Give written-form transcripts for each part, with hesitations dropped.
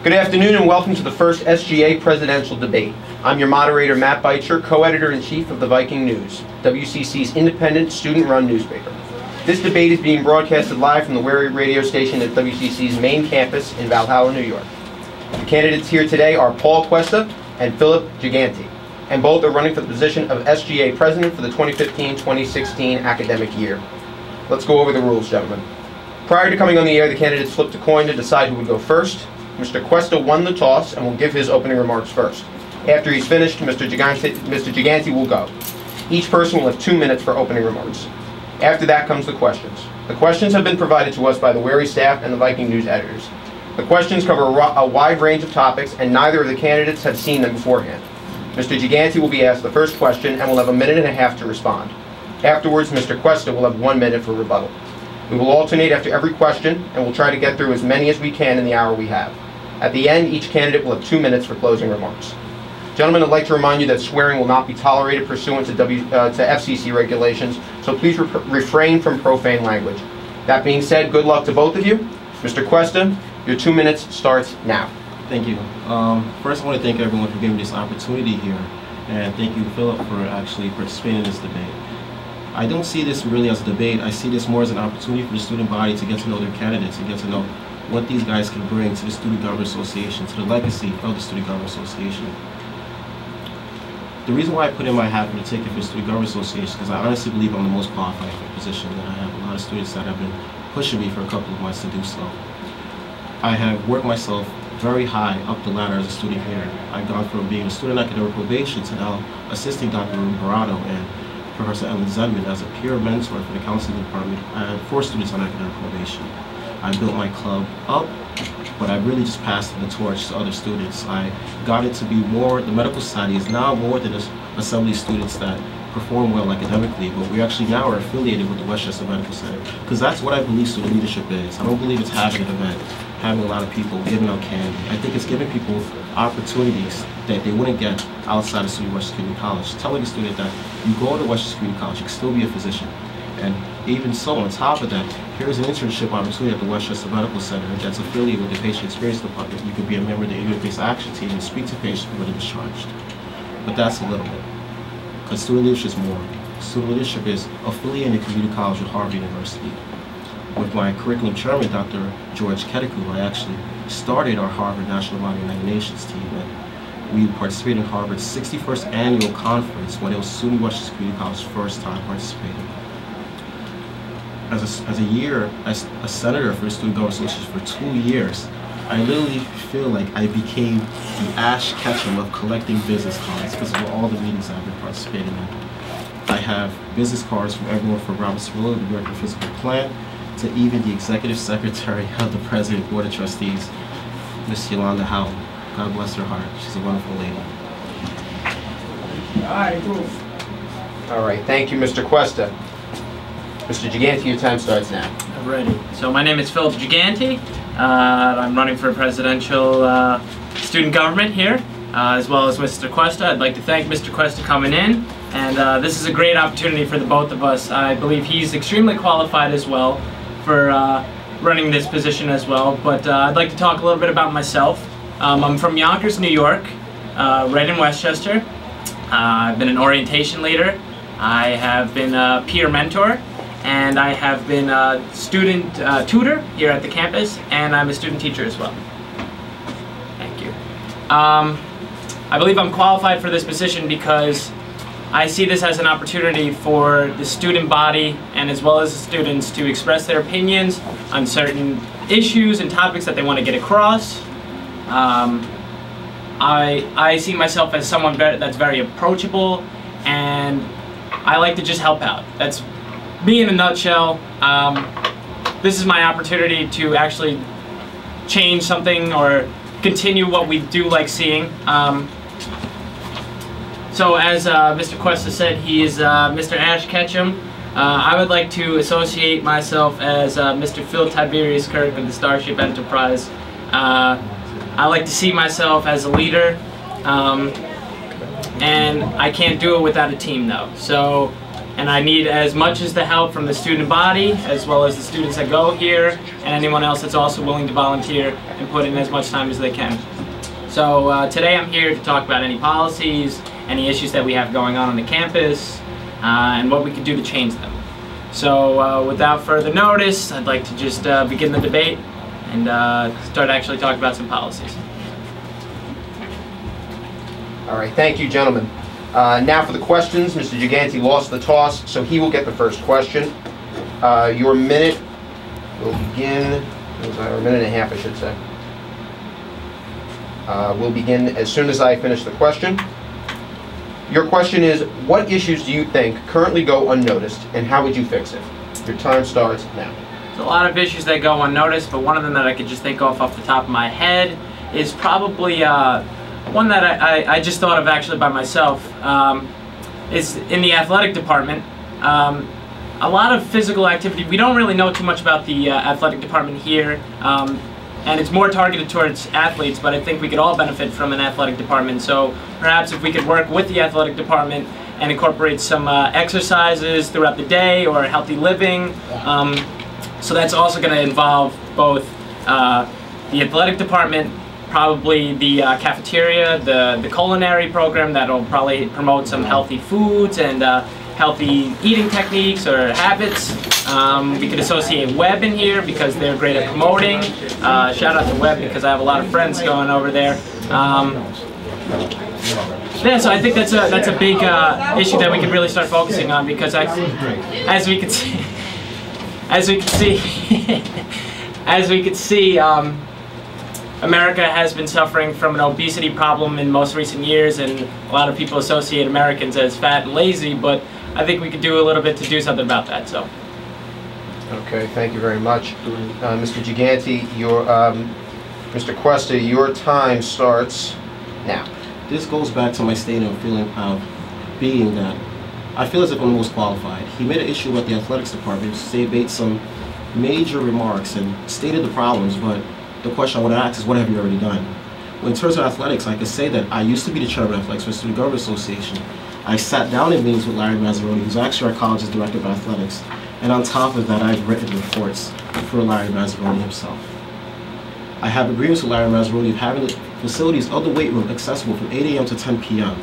Good afternoon and welcome to the first SGA presidential debate. I'm your moderator, Matt Beitscher, co-editor-in-chief of the Viking News, WCC's independent, student-run newspaper. This debate is being broadcasted live from the WARY radio station at WCC's main campus in Valhalla, New York. The candidates here today are Cuesta and Phillip Gigante, and both are running for the position of SGA president for the 2015-2016 academic year. Let's go over the rules, gentlemen. Prior to coming on the air, the candidates flipped a coin to decide who would go first. Mr. Cuesta won the toss and will give his opening remarks first. After he's finished, Mr. Gigante will go. Each person will have 2 minutes for opening remarks. After that comes the questions. The questions have been provided to us by the WARY staff and the Viking News editors. The questions cover a wide range of topics, and neither of the candidates have seen them beforehand. Mr. Gigante will be asked the first question and will have 1.5 minutes to respond. Afterwards, Mr. Cuesta will have 1 minute for rebuttal. We will alternate after every question, and we'll try to get through as many as we can in the hour we have. At the end, each candidate will have 2 minutes for closing remarks. Gentlemen, I'd like to remind you that swearing will not be tolerated pursuant to FCC regulations, so please refrain from profane language. That being said, good luck to both of you. Mr. Cuesta, your 2 minutes starts now. Thank you. First, I want to thank everyone for giving me this opportunity here, and thank you, Philip, for actually participating in this debate. I don't see this really as a debate. I see this more as an opportunity for the student body to get to know their candidates and get to know what these guys can bring to the Student Government Association, to the legacy of the Student Government Association. The reason why I put in my hat for the ticket for the Student Government Association is because I honestly believe I'm the most qualified for the position, and I have a lot of students that have been pushing me for a couple of months to do so. I have worked myself very high up the ladder as a student here. I've gone from being a student academic probation to now assisting Dr. Barado and Professor Ellen Zenman as a peer mentor for the counseling department. I had 4 students on academic probation. I built my club up, but I really just passed the torch to other students. I got it to be more, the medical society is now more than just assembly students that perform well academically, but we actually now are affiliated with the Westchester Medical Center, because that's what I believe student leadership is. I don't believe it's having an event, having a lot of people giving out candy. I think it's giving people opportunities that they wouldn't get outside of Westchester Community College. Telling a student that you go to Westchester Community College, you can still be a physician. And even so, on top of that, here's an internship opportunity at the Westchester Medical Center that's affiliated with the Patient Experience Department. You could be a member of the interface action team and speak to patients when they're discharged. But that's a little bit, because student leadership is more. Student leadership is affiliated in the community college with Harvard University. With my curriculum chairman, Dr. George Kedeku, I actually started our Harvard National Body United Nations team, and we participated in Harvard's 61st annual conference when it was SUNY Westchester Community College's first time participating. As a senator for the Student Government Association for 2 years, I literally feel like I became the Ash Ketchum of collecting business cards because of all the meetings I've been participating in. I have business cards from everyone from Robert Cirillo, the Director of Physical Plant, to even the Executive Secretary of the President Board of Trustees, Miss Yolanda Howell. God bless her heart. She's a wonderful lady. All right, thank you, Mr. Cuesta. Mr. Gigante, your time starts now. Ready. So my name is Phillip Gigante. I'm running for presidential student government here, as well as Mr. Cuesta. I'd like to thank Mr. Cuesta coming in, and this is a great opportunity for the both of us. I believe he's extremely qualified as well for running this position as well, but I'd like to talk a little bit about myself. I'm from Yonkers, New York, right in Westchester. I've been an orientation leader. I have been a peer mentor, and I have been a student tutor here at the campus, and I'm a student teacher as well. Thank you. I believe I'm qualified for this position because I see this as an opportunity for the student body and as well as the students to express their opinions on certain issues and topics that they want to get across. I see myself as someone that's very approachable, and I like to just help out. That's me in a nutshell. This is my opportunity to actually change something or continue what we do like seeing. So as Mr. Cuesta said, he is Mr. Ash Ketchum. I would like to associate myself as Mr. Phil Tiberius Kirk of the Starship Enterprise. I like to see myself as a leader, and I can't do it without a team though. So and I need as much as the help from the student body, as well as the students that go here, and anyone else that's also willing to volunteer and put in as much time as they can. So today I'm here to talk about any policies, any issues that we have going on the campus, and what we can do to change them. So without further notice, I'd like to just begin the debate and start actually talking about some policies. All right, thank you, gentlemen. Now for the questions. Mr. Gigante lost the toss, so he will get the first question. Your minute will begin, or a minute and a half, I should say. Will begin as soon as I finish the question. Your question is, what issues do you think currently go unnoticed, and how would you fix it? Your time starts now. There's a lot of issues that go unnoticed, but one of them that I could just think off the top of my head is probably one that I just thought of actually by myself. Is in the athletic department. A lot of physical activity. We don't really know too much about the athletic department here. And it's more targeted towards athletes, but I think we could all benefit from an athletic department. So perhaps if we could work with the athletic department and incorporate some exercises throughout the day or healthy living. So that's also going to involve both the athletic department, probably the cafeteria, the culinary program that'll probably promote some healthy foods and healthy eating techniques or habits. We could associate Web in here because they're great at promoting. Shout out to Web because I have a lot of friends going over there. Yeah, so I think that's a big issue that we can really start focusing on because as we could see, America has been suffering from an obesity problem in most recent years, and a lot of people associate Americans as fat and lazy, but I think we could do a little bit to do something about that. So. Okay, thank you very much. Mr. Gigante, Mr. Cuesta, your time starts now. This goes back to my state of feeling of being that I feel as if I'm the most qualified. He made an issue with the athletics department, made some major remarks and stated the problems, but the question I want to ask is, what have you already done? Well, in terms of athletics, I could say that I used to be the chairman of athletics for the Student Government Association. I sat down in meetings with Larry Mazzaroni, who's actually our college's director of athletics. And on top of that, I've written reports for Larry Mazzaroni himself. I have agreements with Larry Mazzaroni of having the facilities of the weight room accessible from 8 a.m. to 10 p.m.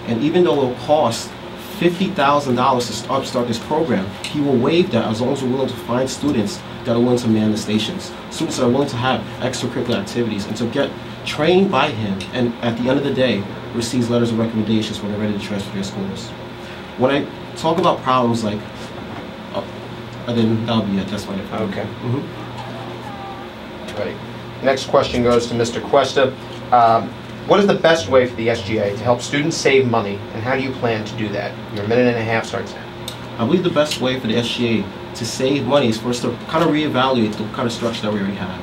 And even though it will cost $50,000 to start this program, he will waive that as long as we're willing to find students that are willing to man the stations, students that are willing to have extracurricular activities and to get trained by him, and at the end of the day, receives letters of recommendations when they're ready to transfer to their schools. When I talk about problems like, then that'll be it, that's fine. Okay. Right. Next question goes to Mr. Cuesta. What is the best way for the SGA to help students save money, and how do you plan to do that? Your minute and a half starts now. I believe the best way for the SGA to save money is for us to kind of reevaluate the kind of structure that we already have.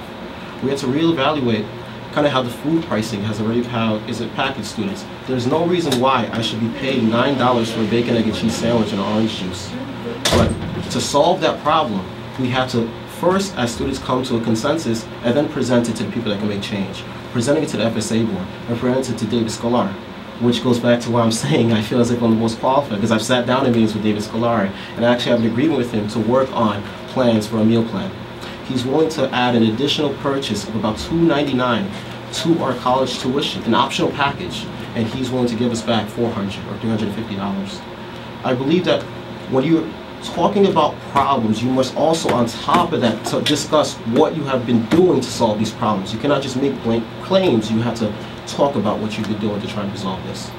We have to reevaluate kind of how the food pricing has already, how is it packaged students. There's no reason why I should be paying $9 for a bacon, egg, and cheese sandwich and an orange juice. But to solve that problem, we have to first, as students, come to a consensus and then present it to the people that can make change. Presenting it to the FSA board and presenting it to David Scolari, which goes back to what I'm saying. I feel as if I'm the most qualified because I've sat down in meetings with David Scolari and I actually have an agreement with him to work on plans for a meal plan. He's willing to add an additional purchase of about $299 to our college tuition, an optional package, and he's willing to give us back $400 or $350. I believe that when you're talking about problems, you must also, on top of that, to discuss what you have been doing to solve these problems. You cannot just make blank claims. You have to talk about what you've been doing to try and resolve this.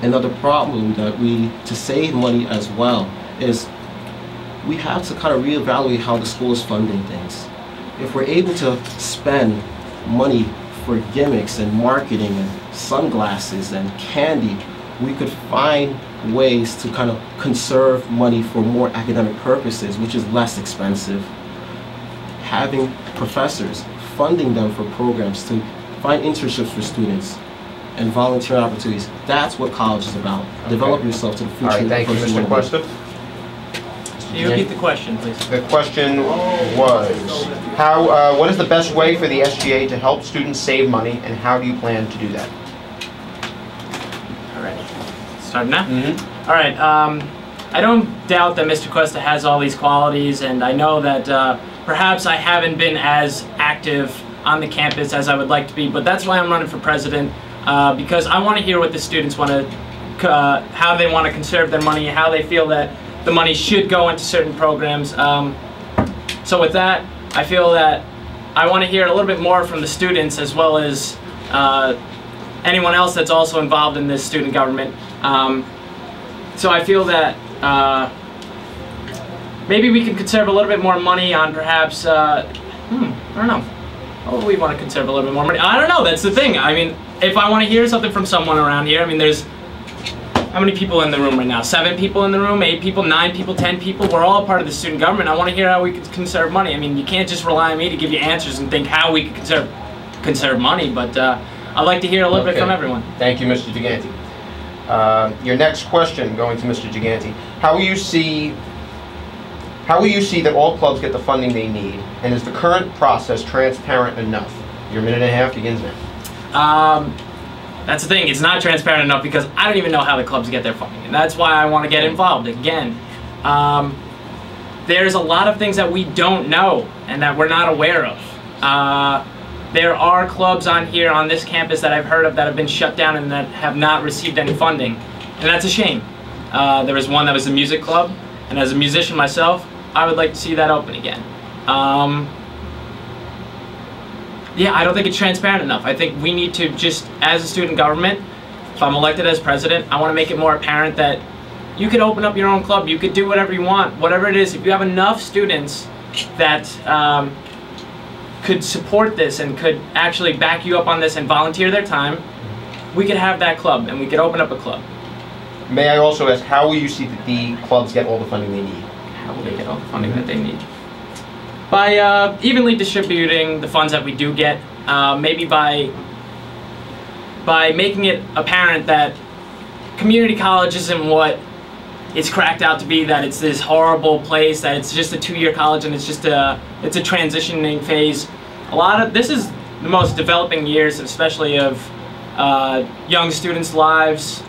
Another problem that to save money as well, is we have to kind of reevaluate how the school is funding things. If we're able to spend money for gimmicks and marketing and sunglasses and candy, we could find ways to kind of conserve money for more academic purposes, which is less expensive. Having professors, funding them for programs to find internships for students and volunteer opportunities. That's what college is about. Okay. Develop yourself to the future. All right, thank you, Mr. Cuesta. Can you repeat the question, please? The question was, what is the best way for the SGA to help students save money, and how do you plan to do that? All right. Start now? Mm-hmm. All right. I don't doubt that Mr. Cuesta has all these qualities, and I know that perhaps I haven't been as active on the campus as I would like to be, but that's why I'm running for president, because I want to hear what the students want to, how they want to conserve their money, how they feel that the money should go into certain programs. So with that, I feel that I want to hear a little bit more from the students as well as anyone else that's also involved in this student government. So I feel that maybe we can conserve a little bit more money on perhaps, I don't know. Oh, we want to conserve a little bit more money. I don't know, that's the thing. I mean, if I want to hear something from someone around here, I mean, there's, how many people in the room right now? 7 people in the room, 8 people, 9 people, 10 people? We're all part of the student government. I want to hear how we can conserve money. I mean, you can't just rely on me to give you answers and think how we can conserve money, but I'd like to hear a little bit from everyone. Thank you, Mr. Gigante. Your next question, going to Mr. Gigante. How will you see that all clubs get the funding they need, and is the current process transparent enough? Your minute and a half begins now. That's the thing, it's not transparent enough because I don't even know how the clubs get their funding, and that's why I want to get involved. Again, there's a lot of things that we don't know and that we're not aware of. There are clubs on here on this campus that I've heard of that have been shut down and that have not received any funding, and that's a shame. There was one that was the music club, and as a musician myself, I would like to see that open again. Yeah, I don't think it's transparent enough. I think we need to just, as a student government, if I'm elected as president, I want to make it more apparent that you could open up your own club, you could do whatever you want, whatever it is. If you have enough students that could support this and could actually back you up on this and volunteer their time, we could have that club and we could open up a club. May I also ask, how will you see that the clubs get all the funding they need? How will they get all the funding that they need? By evenly distributing the funds that we do get, maybe by making it apparent that community college isn't what it's cracked out to be, that it's this horrible place, that it's just a 2-year college and it's just a transitioning phase. This is the most developing years, especially of young students' lives,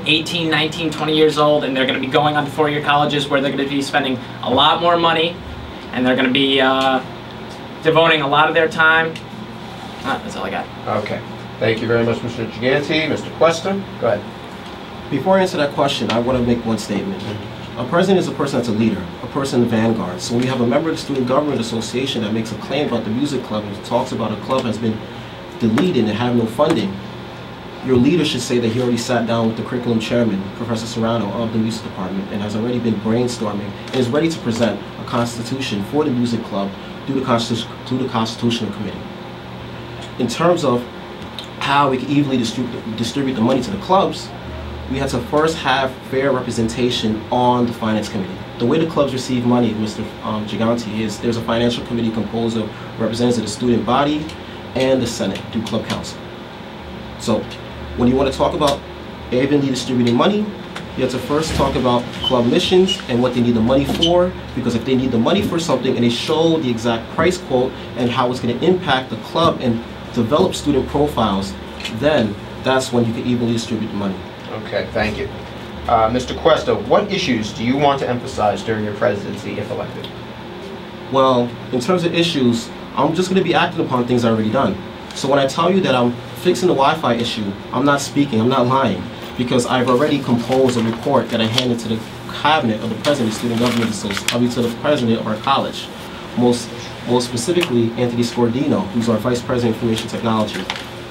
18, 19, 20 years old, and they're going to be going on to 4-year colleges where they're going to be spending a lot more money, and they're going to be devoting a lot of their time. That's all I got. Okay. Thank you very much, Mr. Gigante. Mr. Cuesta, go ahead. Before I answer that question, I want to make one statement. A president is a person that's a leader, a person in the vanguard. So when you have a member of the Student Government Association that makes a claim about the music club and talks about a club has been deleted and have no funding, your leader should say that he already sat down with the curriculum chairman, Professor Serrano, of the music department, and has already been brainstorming and is ready to present a constitution for the music club to the Constitutional Committee. In terms of how we can evenly distribute the money to the clubs, we had to first have fair representation on the finance committee. The way the clubs receive money, Mr. Gigante, is there's a financial committee composed of representatives of the student body and the Senate through club council. So when you want to talk about evenly distributing money, you have to first talk about club missions and what they need the money for, because if they need the money for something and they show the exact price quote and how it's going to impact the club and develop student profiles, then that's when you can evenly distribute the money. Okay, thank you. Mr. Cuesta, what issues do you want to emphasize during your presidency if elected? Well, in terms of issues, I'm just going to be acting upon things I've already done. So when I tell you that I'm fixing the Wi-Fi issue, I'm not speaking, I'm not lying, because I've already composed a report that I handed to the cabinet of the president of the Student Government Association, to the president of our college, most specifically Anthony Scordino, who's our vice president of information technology.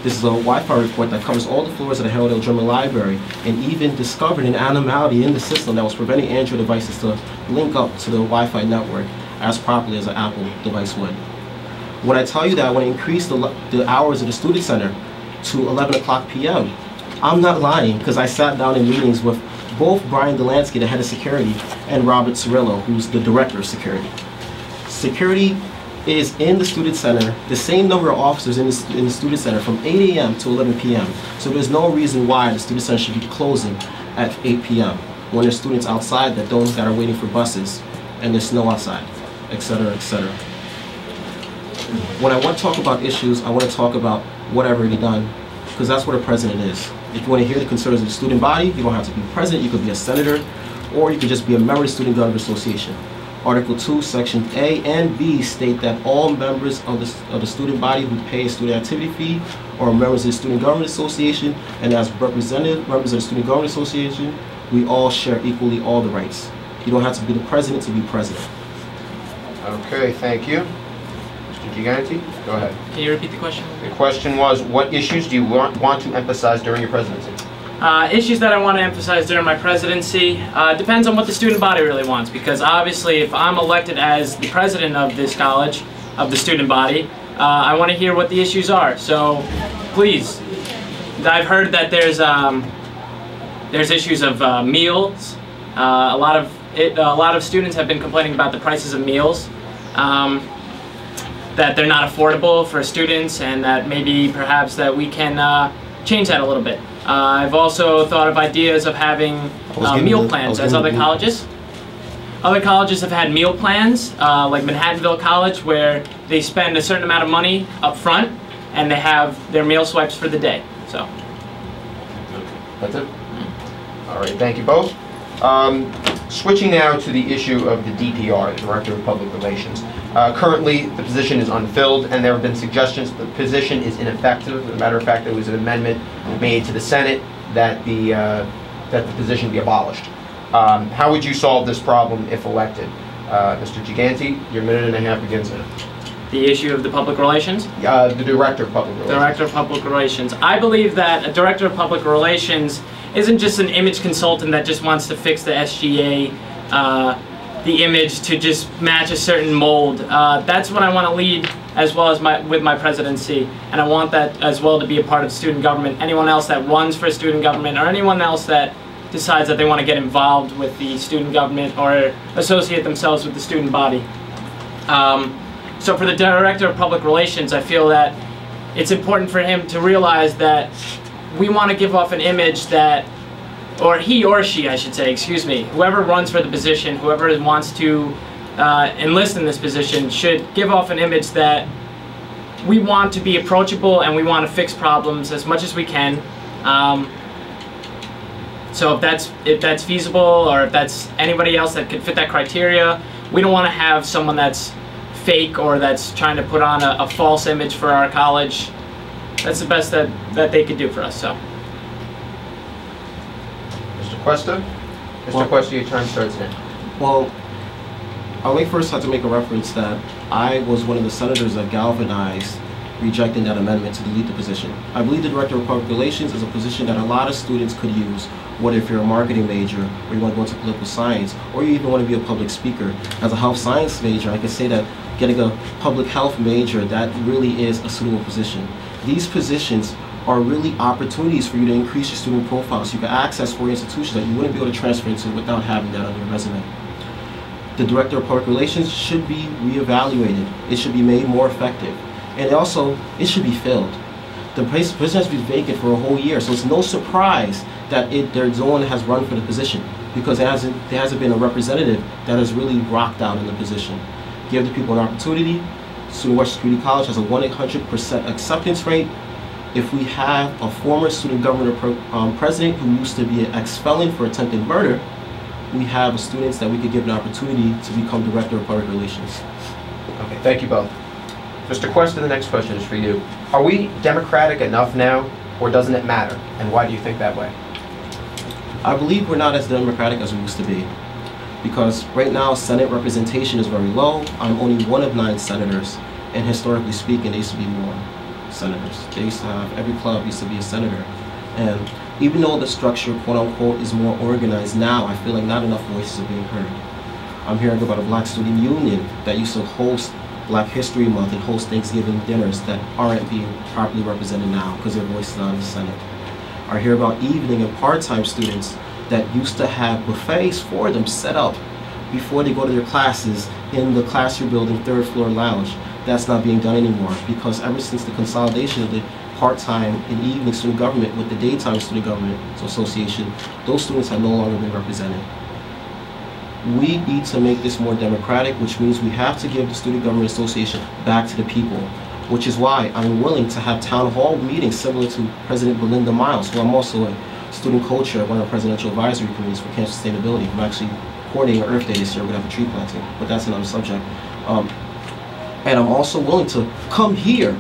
This is a Wi-Fi report that covers all the floors of the Harold L. German Library and even discovered an anomaly in the system that was preventing Android devices to link up to the Wi-Fi network as properly as an Apple device would. When I tell you that I want to increase the hours of the Student Center to 11 o'clock p.m., I'm not lying, because I sat down in meetings with both Brian Delansky, the head of security, and Robert Cirillo, who's the director of security. Security is in the Student Center, the same number of officers in the Student Center from 8 a.m. to 11 p.m. So there's no reason why the Student Center should be closing at 8 p.m. when there's students outside that are waiting for buses and there's snow outside, etc., etc. When I want to talk about issues, I want to talk about what I've already done, because that's what a president is. If you want to hear the concerns of the student body, you don't have to be president. You could be a senator or you could just be a member of the Student Government Association. Article 2, Section A and B state that all members of the student body who pay a student activity fee are members of the Student Government Association, and as representative members of the Student Government Association, we all share equally all the rights. You don't have to be the president to be president. Okay, thank you. Mr. Gigante, go ahead. Can you repeat the question? The question was, what issues do you want to emphasize during your presidency? Issues that I want to emphasize during my presidency depends on what the student body really wants, because obviously if I'm elected as the president of this college, of the student body, I want to hear what the issues are. So please, I've heard that there's issues of meals. A lot of students have been complaining about the prices of meals, that they're not affordable for students, and that maybe perhaps that we can change that a little bit. I've also thought of ideas of having meal plans as other colleges. Other colleges have had meal plans, like Manhattanville College, where they spend a certain amount of money up front and they have their meal swipes for the day. So that's it? All right, thank you both. Switching now to the issue of the DPR, the Director of Public Relations. Currently, the position is unfilled, and there have been suggestions that the position is ineffective. As a matter of fact, there was an amendment made to the Senate that the position be abolished. How would you solve this problem if elected? Mr. Gigante, your minute and a half begins now. the issue of the public relations? The Director of Public Relations. Director of Public Relations. I believe that a Director of Public Relations isn't just an image consultant that just wants to fix the SGA, the image to just match a certain mold. That's what I want to lead as well as with my presidency, and I want that as well to be a part of student government. Anyone else that runs for student government, or anyone else that decides that they want to get involved with the student government or associate themselves with the student body. So for the Director of Public Relations, I feel that it's important for him to realize that we want to give off an image that, or he or she, I should say, excuse me, whoever runs for the position, whoever wants to enlist in this position should give off an image that we want to be approachable and we want to fix problems as much as we can. So if that's feasible, or if that's anybody else that could fit that criteria, we don't want to have someone that's fake or that's trying to put on a false image for our college. That's the best that they could do for us. So, Mr. Cuesta? Mr. Cuesta, your time starts now. Well, I first have to make a reference that I was one of the senators that galvanized rejecting that amendment to delete the position. I believe the Director of Public Relations is a position that a lot of students could use, whether if you're a marketing major, or you want to go into political science, or you even want to be a public speaker. As a health science major, I can say that getting a public health major, that really is a suitable position. These positions are really opportunities for you to increase your student profile, so you can access four institutions that you wouldn't be able to transfer into without having that on your resume. The Director of Public Relations should be reevaluated. It should be made more effective. And also, it should be filled. The position has been vacant for a whole year, so it's no surprise that their zone has run for the position, because there hasn't been a representative that has really rocked out in the position. Give the people an opportunity. Student Western Community College has a 100% acceptance rate. If we have a former student government president who used to be an ex-felon for attempted murder, we have students that we could give an opportunity to become Director of Public Relations. Okay, thank you both. Mr. Cuesta, the next question is for you. Are we democratic enough now, or doesn't it matter? And why do you think that way? I believe we're not as democratic as we used to be, because right now Senate representation is very low. I'm only one of 9 senators, and historically speaking, there used to be more senators. They used to have, every club used to be a senator. And even though the structure, quote unquote, is more organized now, I feel like not enough voices are being heard. I'm hearing about a Black Student Union that used to host Black History Month and host Thanksgiving dinners that aren't being properly represented now because their voice is not in the Senate. I hear about evening and part-time students that used to have buffets for them set up before they go to their classes in the classroom building 3rd floor lounge. That's not being done anymore, because ever since the consolidation of the part-time and evening student government with the daytime student government association, those students have no longer been represented. We need to make this more democratic, which means we have to give the Student Government Association back to the people, which is why I'm willing to have town hall meetings similar to President Belinda Miles, who I'm also a student co-chair of one of the presidential advisory committees for cancer sustainability. I'm actually coordinating Earth Day this year. We're going to have a tree planting, but that's another subject. And I'm also willing to come here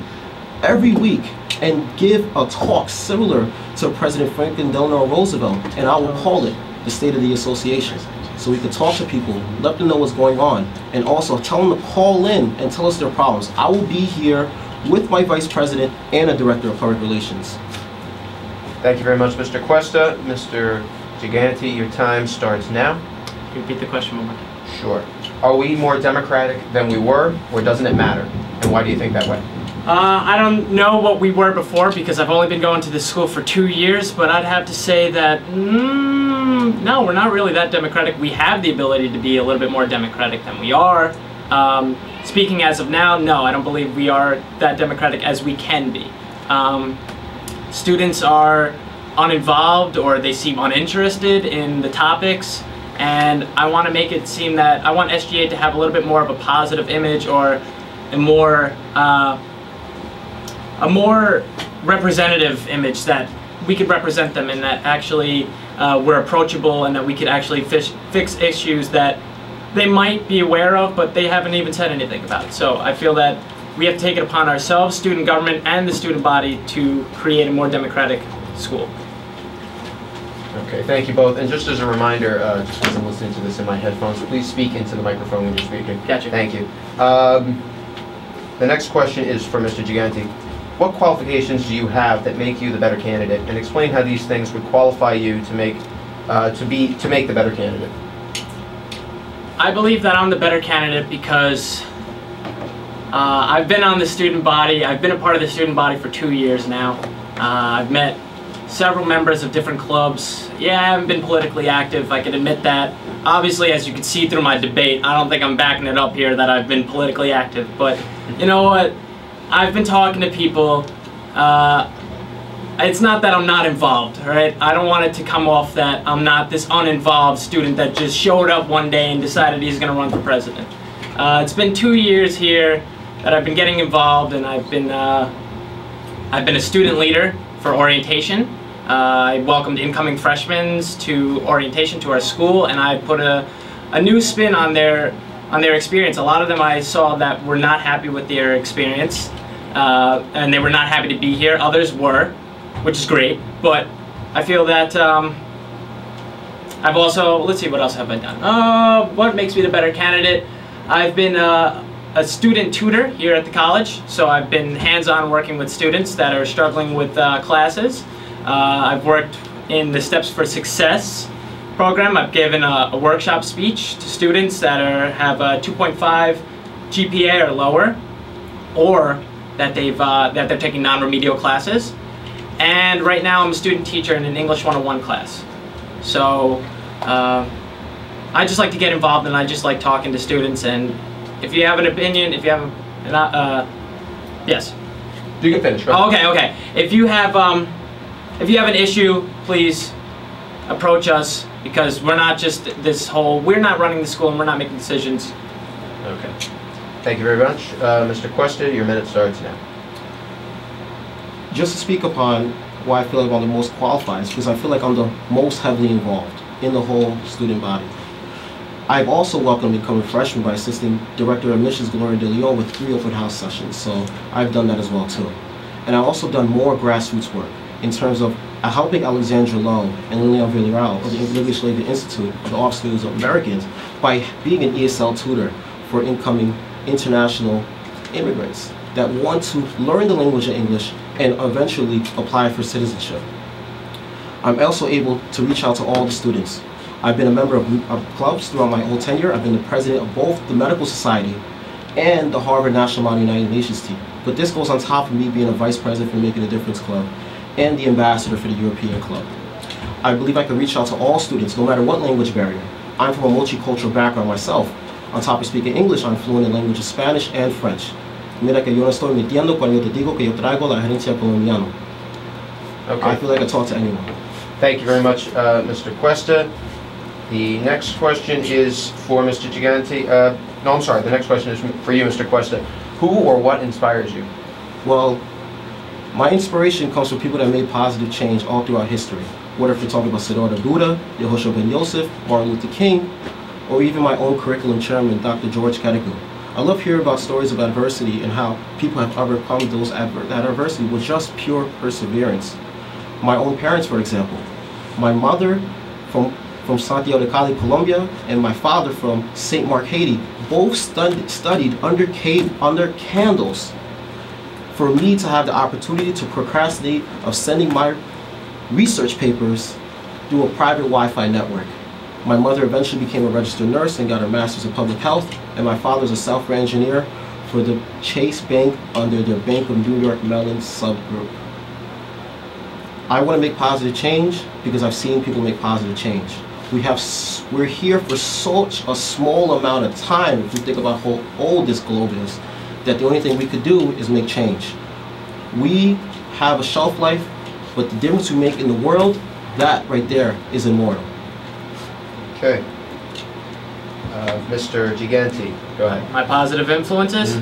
every week and give a talk similar to President Franklin Delano Roosevelt, and I will call it the State of the Association. So we can talk to people, let them know what's going on, and also tell them to call in and tell us their problems. I will be here with my Vice President and a Director of Public Relations. Thank you very much, Mr. Cuesta. Mr. Gigante, your time starts now. Can you repeat the question one more time? Sure. Are we more democratic than we were, or doesn't it matter? And why do you think that way? I don't know what we were before because I've only been going to this school for 2 years, but I'd have to say that, no, we're not really that democratic. We have the ability to be a little bit more democratic than we are. Speaking as of now, no, I don't believe we are that democratic as we can be. Students are uninvolved or they seem uninterested in the topics, and I want to make it seem that I want SGA to have a little bit more of a positive image or a more representative image, that we could represent them and that actually we're approachable and that we could actually fix issues that they might be aware of but they haven't even said anything about. So I feel that we have to take it upon ourselves, student government and the student body, to create a more democratic school. Okay, thank you both. And just as a reminder, just because I'm listening to this in my headphones, please speak into the microphone when you're speaking. Gotcha. Thank you. The next question is for Mr. Gigante. What qualifications do you have that make you the better candidate, and explain how these things would qualify you to make the better candidate? I believe that I'm the better candidate because I've been on the student body. I've been a part of the student body for 2 years now. I've met several members of different clubs. Yeah, I haven't been politically active, I can admit that. Obviously, as you can see through my debate, I don't think I'm backing it up here that I've been politically active, but you know what? I've been talking to people. It's not that I'm not involved, all right? I don't want it to come off that I'm not this uninvolved student that just showed up one day and decided he's going to run for president. It's been 2 years here that I've been getting involved, and I've been a student leader for orientation. I welcomed incoming freshmen to orientation to our school, and I put a new spin on their experience. A lot of them I saw that were not happy with their experience, and they were not happy to be here. Others were, which is great, but I feel that I've also, let's see, what else have I done? What makes me the better candidate? I've been a student tutor here at the college, so I've been hands-on working with students that are struggling with classes. I've worked in the Steps for Success program. I've given a workshop speech to students that have a 2.5 GPA or lower, or that they're taking non-remedial classes. And right now I'm a student teacher in an English 101 class. So I just like to get involved, and I just like talking to students. And if you have an opinion, if you have yes. You can finish. Go ahead. Okay. If you have an issue, please approach us, because we're not just we're not running the school and we're not making decisions. Okay. Thank you very much. Mr. Cuesta, your minute starts now. Just to speak upon why I feel like I'm the most qualified, is because I feel like I'm the most heavily involved in the whole student body. I've also welcomed incoming freshmen by assisting Director of Admissions Gloria De Leon with 3 open house sessions, so I've done that as well too. And I've also done more grassroots work in terms of helping Alexandra Lowe and Lilian Villarreal of the English Language Institute, the Office of Americans, by being an ESL tutor for incoming international immigrants that want to learn the language of English and eventually apply for citizenship. I'm also able to reach out to all the students. I've been a member of clubs throughout my whole tenure. I've been the president of both the Medical Society and the Harvard National Model United Nations team. But this goes on top of me being a vice president for Making a Difference Club and the ambassador for the European Club. I believe I can reach out to all students, no matter what language barrier. I'm from a multicultural background myself. On top of speaking English, I'm fluent in languages Spanish and French. Mira que yo no estoy mintiendo cuando yo te digo que yo traigo la herencia colombiana. Okay. I feel like I talk to anyone. Thank you very much, Mr. Cuesta. The next question is for Mr. Gigante. No, I'm sorry. The next question is for you, Mr. Cuesta. Who or what inspires you? Well, my inspiration comes from people that made positive change all throughout history. whether if you're talking about Siddhartha Buddha, Yehoshua ben Yosef, Martin Luther King, or even my own curriculum chairman, Dr. George Kadegu. I love hearing about stories of adversity and how people have overcome that adversity with just pure perseverance. My own parents, for example. My mother from Santiago de Cali, Colombia, and my father from St. Mark, Haiti, both studied under candles for me to have the opportunity to procrastinate of sending my research papers through a private Wi-Fi network. My mother eventually became a registered nurse and got her master's in public health, and my father is a software engineer for the Chase Bank under the Bank of New York Mellon subgroup. I want to make positive change because I've seen people make positive change. We're here for such a small amount of time, if you think about how old this globe is, that the only thing we could do is make change. We have a shelf life, but the difference we make in the world, that right there is immortal. Okay. Mr. Gigante, go ahead. My positive influences?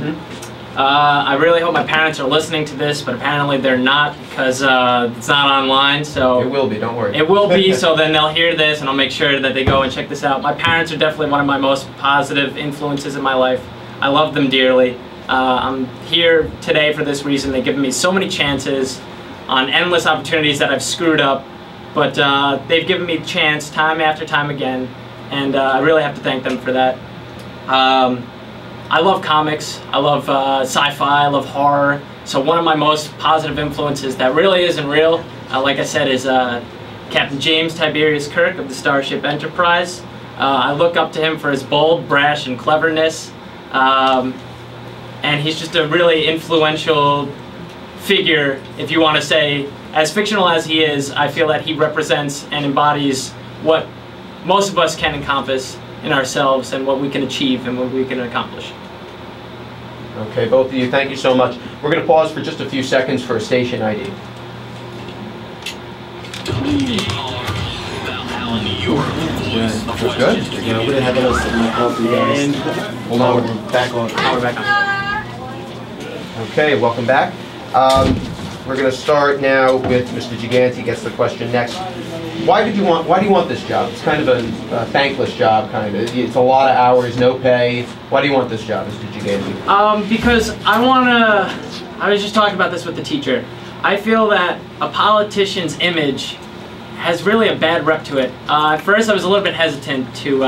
I really hope my parents are listening to this, but apparently they're not because it's not online. So it will be, don't worry. It will be, so then they'll hear this and I'll make sure that they go and check this out. My parents are definitely one of my most positive influences in my life. I love them dearly. I'm here today for this reason. They've given me so many chances on endless opportunities that I've screwed up, but they've given me a chance time after time again, and I really have to thank them for that. I love comics, I love sci-fi, I love horror, so one of my most positive influences that really isn't real, like I said, is Captain James Tiberius Kirk of the Starship Enterprise. I look up to him for his bold, brash, and cleverness, and he's just a really influential figure, if you want to say. As fictional as he is, I feel that he represents and embodies what most of us can encompass in ourselves and what we can achieve and what we can accomplish. Okay, both of you, thank you so much. We're going to pause for just a few seconds for a station ID. That's good. Yeah, we didn't have enough to for you guys. Hold on, we're back on. We're back on. Okay, welcome back. We're going to start now with Mr. Gigante gets the question next. Why do you want this job? It's kind of a thankless job, kind of. It's a lot of hours, no pay. Why do you want this job, Mr. Gigante? Because I was just talking about this with the teacher. I feel that a politician's image has really a bad rep to it. At first I was a little bit hesitant to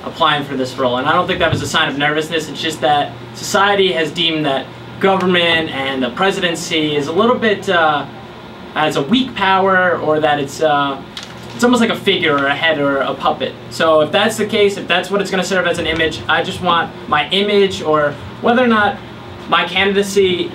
applying for this role, and I don't think that was a sign of nervousness. It's just that society has deemed that government and the presidency is a little bit as a weak power, or that it's almost like a figure or a head or a puppet. So if that's the case, if that's what it's going to serve as an image, I just want my image, or whether or not my candidacy,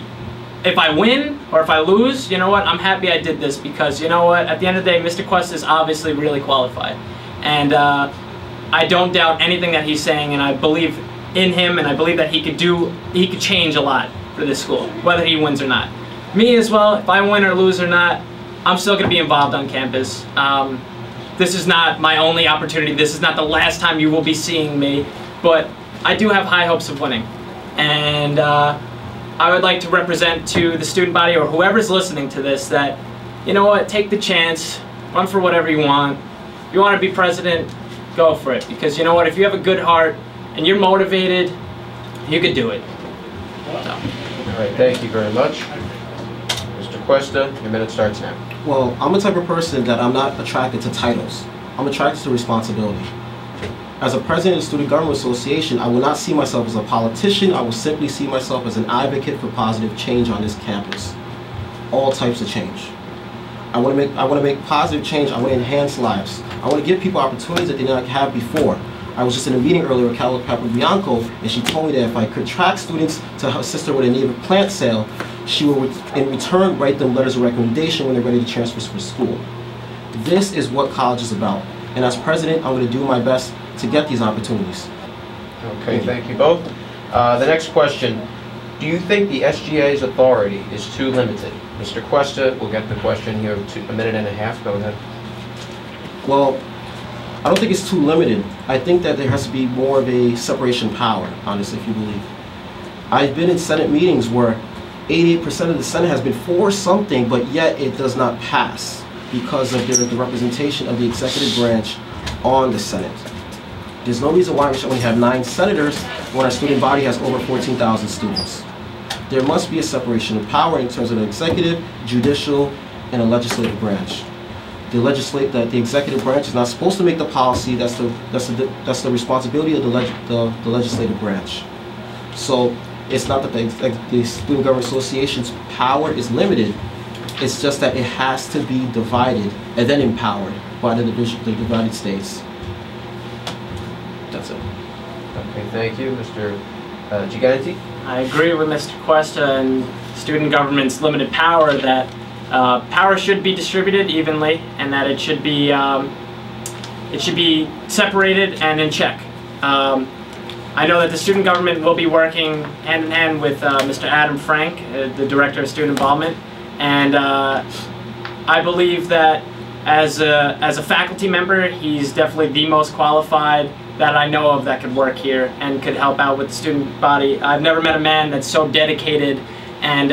if I win or if I lose, you know what, I'm happy I did this, because you know what, at the end of the day, Mr. Cuesta is obviously really qualified. And I don't doubt anything that he's saying, and I believe in him, and I believe that he could change a lot for this school, whether he wins or not. Me as well, if I win or lose or not, I'm still going to be involved on campus. This is not my only opportunity. This is not the last time you will be seeing me, but I do have high hopes of winning. And I would like to represent to the student body, or whoever's listening to this, that, you know what, take the chance, run for whatever you want. If you want to be president, go for it. Because you know what, if you have a good heart and you're motivated, you could do it. So. All right, thank you very much. Mr. Cuesta, your minute starts now. Well, I'm the type of person that I'm not attracted to titles. I'm attracted to responsibility. As a president of the Student Government Association, I will not see myself as a politician. I will simply see myself as an advocate for positive change on this campus. All types of change. I want to make positive change. I want to enhance lives. I want to give people opportunities that they did not have before. I was just in a meeting earlier with Carla Capobianco, and she told me that if I could attract students to assist her with a native plant sale, she will, in return, write them letters of recommendation when they're ready to transfer for school. This is what college is about. And as president, I'm going to do my best to get these opportunities. Okay, thank you both. The next question. Do you think the SGA's authority is too limited? Mr. Cuesta will get the question here to a minute and a half. Go ahead. Well, I don't think it's too limited. I think that there has to be more of a separation of power, honestly, if you believe. I've been in Senate meetings where 88% of the Senate has been for something, but yet it does not pass. because of the representation of the executive branch on the Senate. There's no reason why we should only have 9 senators when our student body has over 14,000 students. There must be a separation of power in terms of the executive, judicial, and the legislative branch. The executive branch is not supposed to make the policy. That's the responsibility of the legislative branch. So it's not that the Student Government Association's power is limited. It's just that it has to be divided and then empowered by the divided states. That's it. Okay, thank you, Mr. Gigante. I agree with Mr. Cuesta and student government's limited power that power should be distributed evenly, and that it should be separated and in check. I know that the student government will be working hand in hand with Mr. Adam Frank, the Director of Student Involvement, and I believe that as a faculty member, he's definitely the most qualified that I know of that could work here and could help out with the student body. I've never met a man that's so dedicated and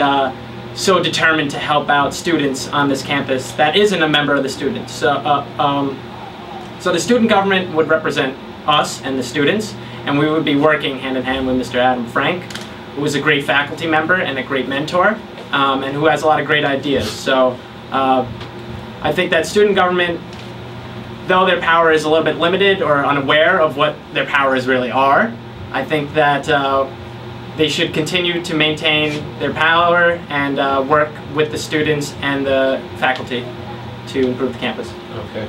so determined to help out students on this campus that isn't a member of the students. So the student government would represent us and the students, and we would be working hand in hand with Mr. Adam Frank, who is a great faculty member and a great mentor, and who has a lot of great ideas. So I think that student government, though their power is a little bit limited or unaware of what their powers really are, I think that they should continue to maintain their power and work with the students and the faculty to improve the campus. Okay.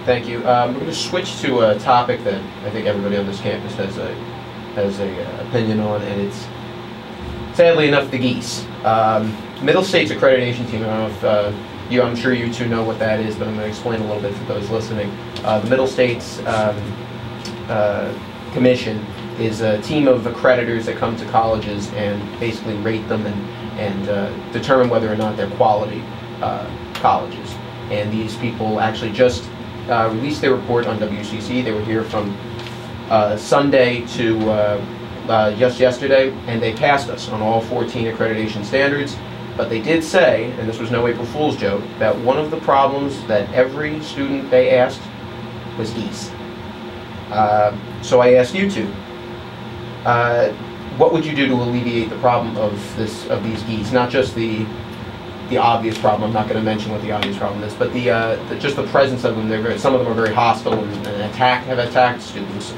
Thank you. We're going to switch to a topic that I think everybody on this campus has a opinion on, and it's, sadly enough, the geese. Middle State's accreditation team, I don't know if I'm sure you two know what that is, but I'm going to explain a little bit for those listening. The Middle State's Commission is a team of accreditors that come to colleges and basically rate them and determine whether or not they're quality colleges. And these people actually just released their report on WCC. They were here from Sunday to just yesterday, and they passed us on all 14 accreditation standards. But they did say, and this was no April Fool's joke, that one of the problems that every student they asked was geese. So I asked you two, what would you do to alleviate the problem of these geese? Not just the obvious problem. I'm not going to mention what the obvious problem is, but just the presence of them. Some of them are very hostile and have attacked students.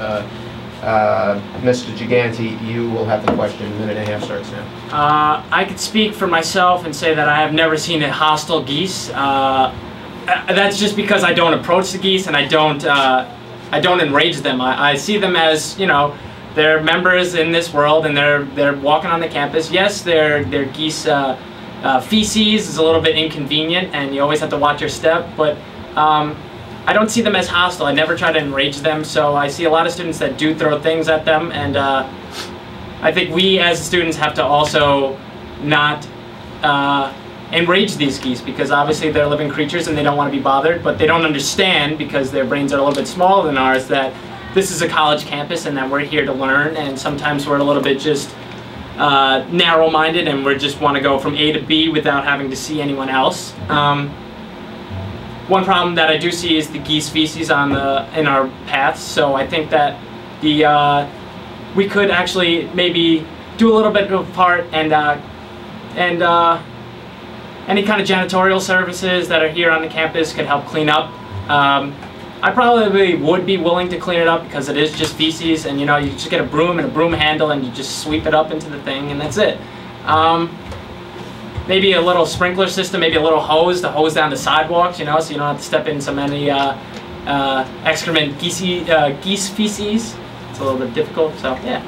Mr. Gigante, you will have the question. A minute and a half starts now. I could speak for myself and say that I have never seen a hostile geese. That's just because I don't approach the geese and I don't enrage them. I see them as, you know, they're members in this world and they're walking on the campus. Yes, their geese feces is a little bit inconvenient and you always have to watch your step, but I don't see them as hostile. I never try to enrage them, so I see a lot of students that do throw things at them, and I think we as students have to also not enrage these geese, because obviously they're living creatures and they don't want to be bothered, but they don't understand, because their brains are a little bit smaller than ours, that this is a college campus and that we're here to learn, and sometimes we're a little bit just narrow-minded and we just want to go from A to B without having to see anyone else. One problem that I do see is the geese feces in our paths, so I think that we could actually maybe do a little bit of a part and any kind of janitorial services that are here on the campus could help clean up. I probably would be willing to clean it up because it is just feces, and you know, you just get a broom and a broom handle and you just sweep it up into the thing and that's it. Maybe a little sprinkler system, maybe a little hose to hose down the sidewalks, you know, so you don't have to step in so many excrement geese feces. It's a little bit difficult, so yeah.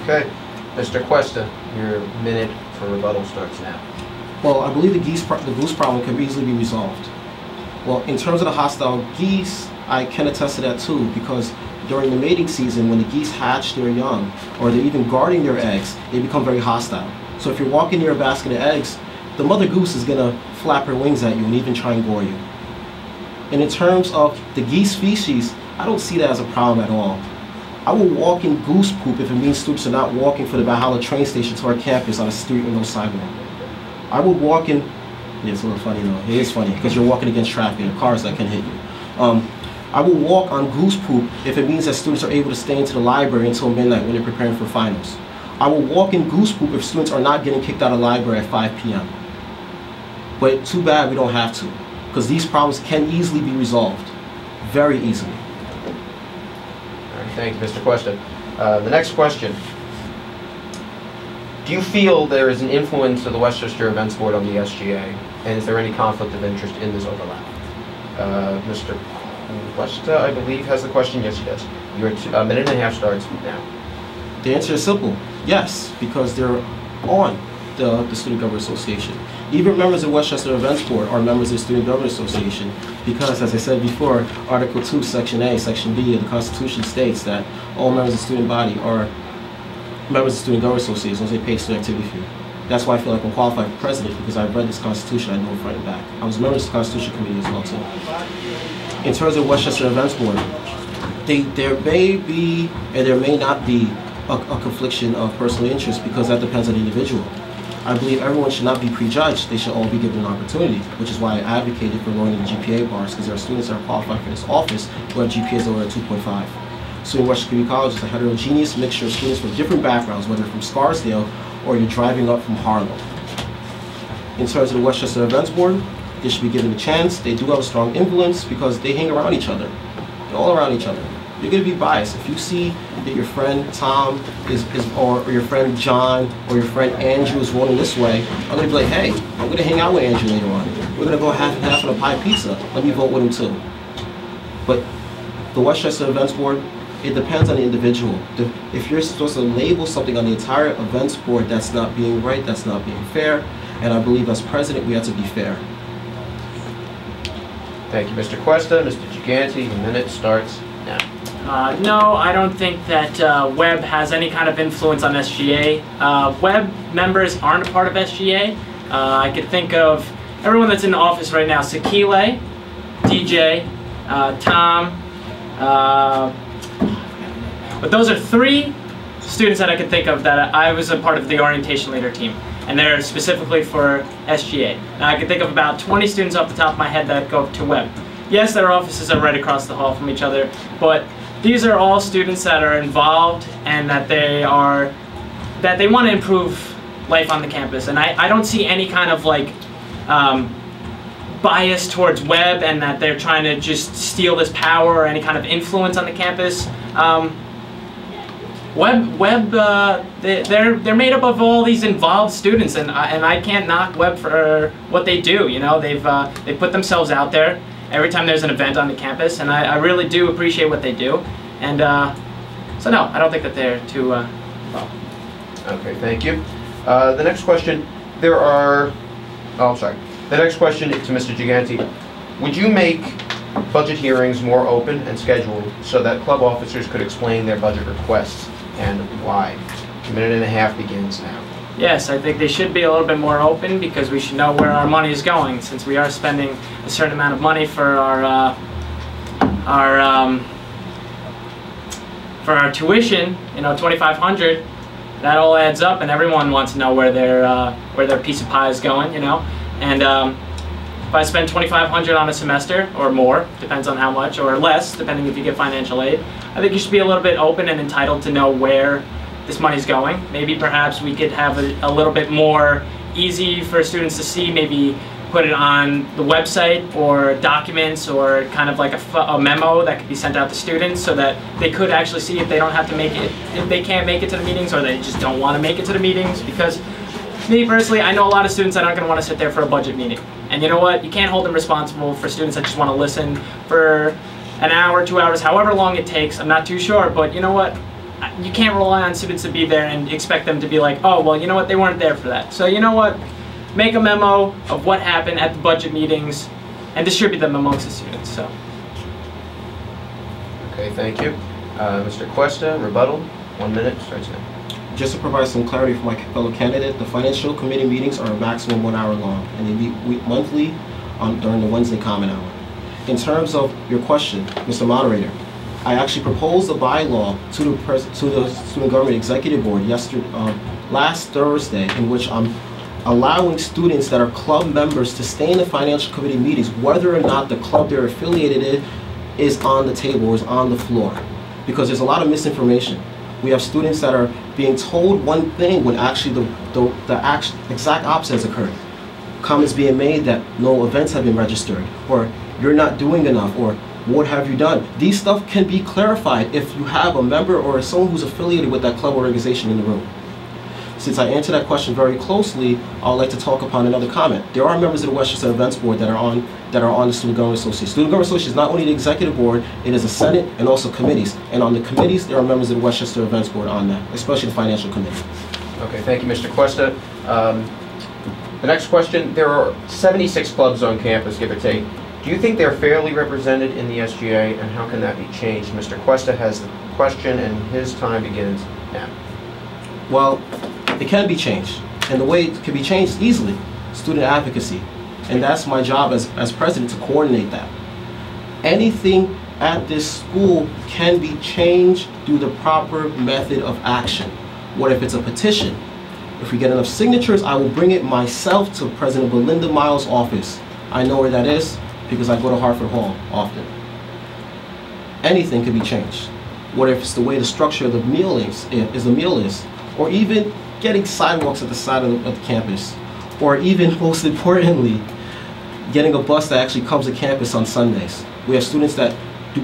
Okay. Mr. Cuesta, your minute for rebuttal starts now. Well, I believe the goose problem can easily be resolved. Well, in terms of the hostile geese, I can attest to that too, because during the mating season, when the geese hatch their young, or they're even guarding their eggs, they become very hostile. So if you're walking near a basket of eggs, the mother goose is going to flap her wings at you and even try and gore you. And in terms of the geese species, I don't see that as a problem at all. I will walk in goose poop if it means students are not walking from the Valhalla train station to our campus on a street with no sidewalk. I would walk in Yeah, it's a little funny though. It is funny because you're walking against traffic and cars that can hit you. I will walk on goose poop if it means that students are able to stay into the library until midnight when they're preparing for finals. I will walk in goose poop if students are not getting kicked out of the library at 5 p.m. But too bad we don't have to, because these problems can easily be resolved, very easily. All right, thank you, Mr. Cuesta. The next question. Do you feel there is an influence of the Westchester Events Board on the SGA, and is there any conflict of interest in this overlap? Mr. Cuesta, I believe, has the question. Yes, he does. Your a minute and a half starts now. The answer is simple, yes, because they're on the Student Government Association. Even members of Westchester Events Board are members of the Student Government Association because, as I said before, Article 2, Section A, Section B of the Constitution states that all members of the student body are members of the Student Government Association once they pay student activity fee. That's why I feel like I'm qualified for president, because I've read this Constitution, I know it front and back. I was a member of the Constitution Committee as well, too. In terms of Westchester Events Board, there may be and there may not be a confliction of personal interest, because that depends on the individual. I believe everyone should not be prejudged. They should all be given an opportunity, which is why I advocated for lowering the GPA bars, because there are students that are qualified for this office who have GPAs over 2.5. So in Westchester Community College is a heterogeneous mixture of students from different backgrounds, whether from Scarsdale or you're driving up from Harlem. In terms of the Westchester Events Board, they should be given a chance. They do have a strong influence because they hang around each other. They're all around each other. You're going to be biased. If you see that your friend Tom or your friend John or your friend Andrew is rolling this way, I'm going to be like, hey, I'm going to hang out with Andrew later on. We're going to go half and half on a pie pizza. Let me vote with him too. But the Westchester Events Board, it depends on the individual. If you're supposed to label something on the entire events board, that's not being right, that's not being fair, and I believe as president we have to be fair. Thank you, Mr. Cuesta. Mr. Gigante, the minute starts now. No, I don't think that Webb has any kind of influence on SGA. Webb members aren't a part of SGA. I could think of everyone that's in the office right now: Sakile, DJ, Tom, but those are 3 students that I could think of that I was a part of the orientation leader team, and they're specifically for SGA. Now I can think of about 20 students off the top of my head that go to Webb. Yes, their offices are right across the hall from each other, but these are all students that are involved and that they want to improve life on the campus. And I don't see any kind of like bias towards Webb and that they're trying to just steal this power or any kind of influence on the campus. Webb, they're made up of all these involved students, and I can't knock Webb for what they do. You know, they put themselves out there every time there's an event on the campus, and I really do appreciate what they do. And so no, I don't think that they're too involved. Okay, thank you. The next question, The next question to Mr. Gigante. Would you make budget hearings more open and scheduled so that club officers could explain their budget requests and why? The minute and a half begins now. Yes, I think they should be a little bit more open, because we should know where our money is going, since we are spending a certain amount of money for our tuition. You know, $2,500. That all adds up, and everyone wants to know where their piece of pie is going. You know, and if I spend $2,500 on a semester or more, depends on how much, or less, depending if you get financial aid, I think you should be a little bit open and entitled to know where this money's going. Maybe perhaps we could have a little bit more easy for students to see, maybe put it on the website or documents, or kind of like a memo that could be sent out to students so that they could actually see if they don't have to make it, if they can't make it to the meetings, or they just don't want to make it to the meetings. Because me personally, I know a lot of students that aren't going to want to sit there for a budget meeting. And you know what? You can't hold them responsible for students that just want to listen for an hour, 2 hours, however long it takes. I'm not too sure, but you know what? You can't rely on students to be there and expect them to be like, oh, well, you know what? They weren't there for that. So you know what? Make a memo of what happened at the budget meetings and distribute them amongst the students. So. Okay, thank you. Mr. Cuesta, rebuttal. 1 minute, starts now. Just to provide some clarity for my fellow candidate, the financial committee meetings are a maximum 1 hour long, and they meet monthly during the Wednesday common hour. In terms of your question, Mr. Moderator, I actually proposed a bylaw to the Student Government Executive Board last Thursday, in which I'm allowing students that are club members to stay in the financial committee meetings, whether or not the club they're affiliated in is on the table or is on the floor. Because there's a lot of misinformation. We have students that are being told one thing when actually the exact opposite has occurred. Comments being made that no events have been registered, or you're not doing enough, or what have you done? These stuff can be clarified if you have a member or someone who's affiliated with that club organization in the room. Since I answered that question very closely, I would like to talk upon another comment. There are members of the Westchester Events Board that are on the Student Government Association. Student Government Association is not only the executive board, it is a Senate and also committees. And on the committees, there are members of the Westchester Events Board on that, especially the Financial Committee. Okay, thank you, Mr. Cuesta. The next question, there are 76 clubs on campus, give or take. Do you think they're fairly represented in the SGA, and how can that be changed? Mr. Cuesta has the question, and his time begins now. Well, it can be changed, and the way it can be changed easily, student advocacy. And that's my job as president, to coordinate that. Anything at this school can be changed through the proper method of action. What if it's a petition? If we get enough signatures, I will bring it myself to President Belinda Miles' office. I know where that is because I go to Hartford Hall often. Anything can be changed. What if it's the way the structure of the meal is, or even getting sidewalks at the side of the campus, or even, most importantly, getting a bus that actually comes to campus on Sundays. We have students that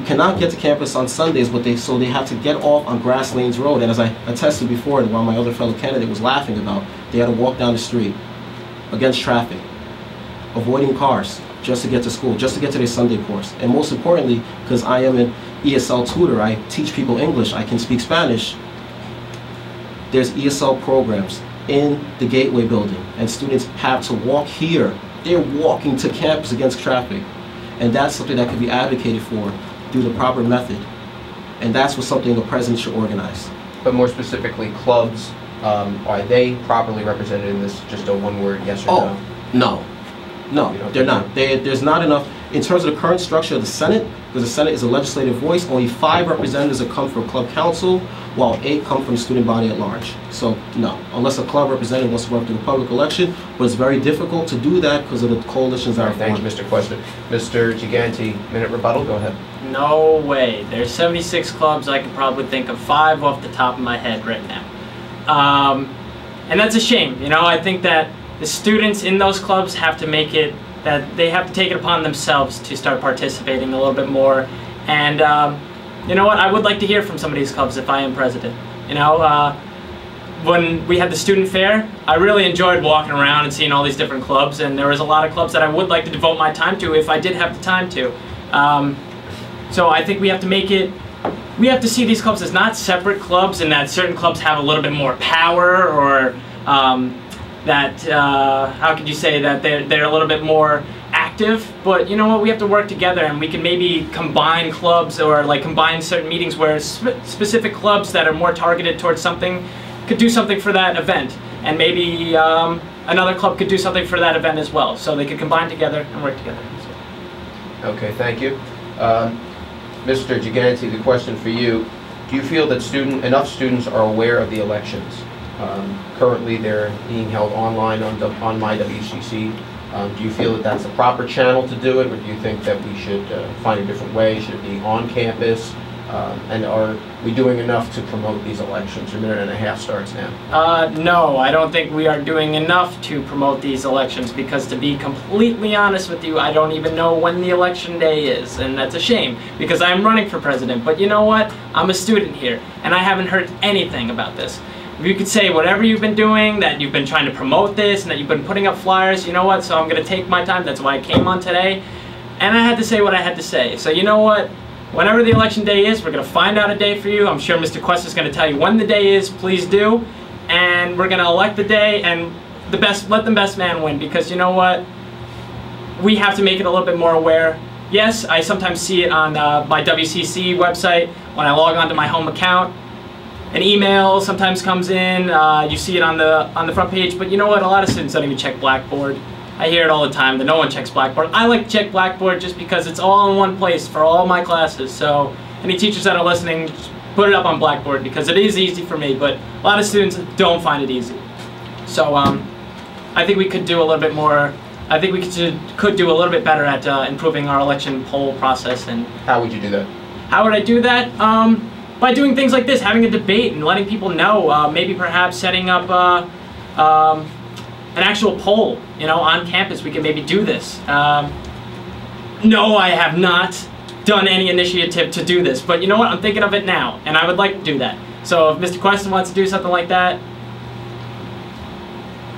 cannot get to campus on Sundays, so they have to get off on Grass Lanes Road. And as I attested before, and while my other fellow candidate was laughing about, they had to walk down the street against traffic, avoiding cars just to get to school, just to get to their Sunday course. And most importantly, because I am an ESL tutor, I teach people English, I can speak Spanish, there's ESL programs in the Gateway building, and students have to walk here. They're walking to campus against traffic. And that's something that could be advocated for through the proper method. And that's what something the president should organize. But more specifically, clubs, are they properly represented in this? Just a one-word yes or no? No, they're not. There's not enough. In terms of the current structure of the Senate, because the Senate is a legislative voice, only 5 representatives have come from club council, while 8 come from the student body at large. So no, unless a club representative wants to run through the public election, but it's very difficult to do that because of the coalitions that are formed. Thank you, Mr. Cuesta. Mr. Gigante, minute rebuttal, go ahead. No way. There's 76 clubs. I could probably think of 5 off the top of my head right now. And that's a shame. You know, I think that the students in those clubs have to make it, that they have to take it upon themselves to start participating a little bit more. And you know what, I would like to hear from some of these clubs if I am president. You know, when we had the student fair, I really enjoyed walking around and seeing all these different clubs, and there was a lot of clubs that I would like to devote my time to if I did have the time to. So I think we have to make it, we have to see these clubs as not separate clubs, and that certain clubs have a little bit more power, or how could you say that they're a little bit more active. But you know what, we have to work together, and we can maybe combine clubs, or like combine certain meetings where specific clubs that are more targeted towards something could do something for that event, and maybe another club could do something for that event as well, so they could combine together and work together. Okay, thank you. Mr. Gigante, the question for you, do you feel that enough students are aware of the elections? Currently they're being held online on MyWCC. Do you feel that that's the proper channel to do it, or do you think that we should find a different way? Should it be on campus? And are we doing enough to promote these elections? Your minute and a half starts now. No, I don't think we are doing enough to promote these elections, because to be completely honest with you, I don't even know when the election day is, and that's a shame, because I'm running for president. But you know what? I'm a student here, and I haven't heard anything about this. You could say whatever you've been doing, that you've been trying to promote this, and that you've been putting up flyers, you know what, so I'm going to take my time. That's why I came on today, and I had to say what I had to say. So you know what, whenever the election day is, we're going to find out a day for you. I'm sure Mr. Cuesta is going to tell you when the day is, please do, and we're going to elect the day, and let the best man win, because you know what, we have to make it a little bit more aware. Yes, I sometimes see it on my WCC website when I log on to my home account. An email sometimes comes in, you see it on the front page, but you know what, a lot of students don't even check Blackboard. I hear it all the time that no one checks Blackboard. I like to check Blackboard just because it's all in one place for all my classes. So any teachers that are listening, just put it up on Blackboard, because it is easy for me, but a lot of students don't find it easy. So I think we could do a little bit more. I think we could do a little bit better at improving our election poll process. And how would you do that? How would I do that? By doing things like this, having a debate and letting people know. Maybe perhaps setting up an actual poll, on campus. We can maybe do this. No, I have not done any initiative to do this, but you know what? I'm thinking of it now, and I would like to do that. So if Mr. Cuesta wants to do something like that.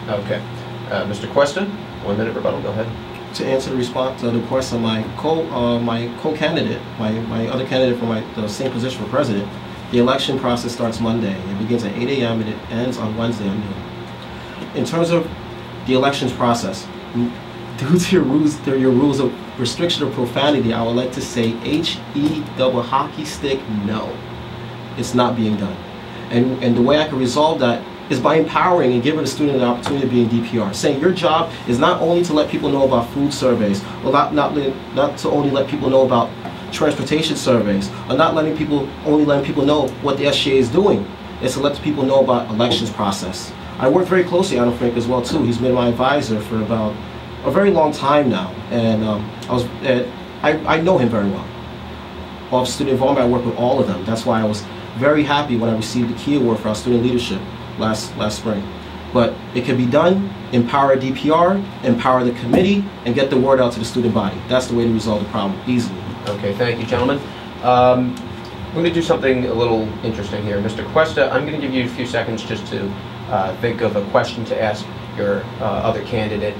Okay. Mr. Cuesta, 1 minute rebuttal, go ahead. To answer the response to the question, my co-candidate, my other candidate for the same position for president, the election process starts Monday. It begins at 8 a.m. and it ends on Wednesday at noon. In terms of the elections process, due to your rules of restriction of profanity, I would like to say H-E double hockey stick, no. It's not being done. And the way I can resolve that is by empowering and giving the student an opportunity to be in DPR. Saying your job is not only to let people know about food surveys, or not to only let people know about transportation surveys, or not letting people know what the SGA is doing. It's to let people know about elections process. I work very closely with Frank as well too. He's been my advisor for about a very long time now, and I know him very well. Of student involvement, I work with all of them. That's why I was very happy when I received the Key Award for our student leadership last spring. But it can be done. Empower DPR, empower the committee, and get the word out to the student body. That's the way to resolve the problem easily. Okay, thank you, gentlemen. I'm going to do something a little interesting here. Mr. Cuesta, I'm going to give you a few seconds just to think of a question to ask your other candidate.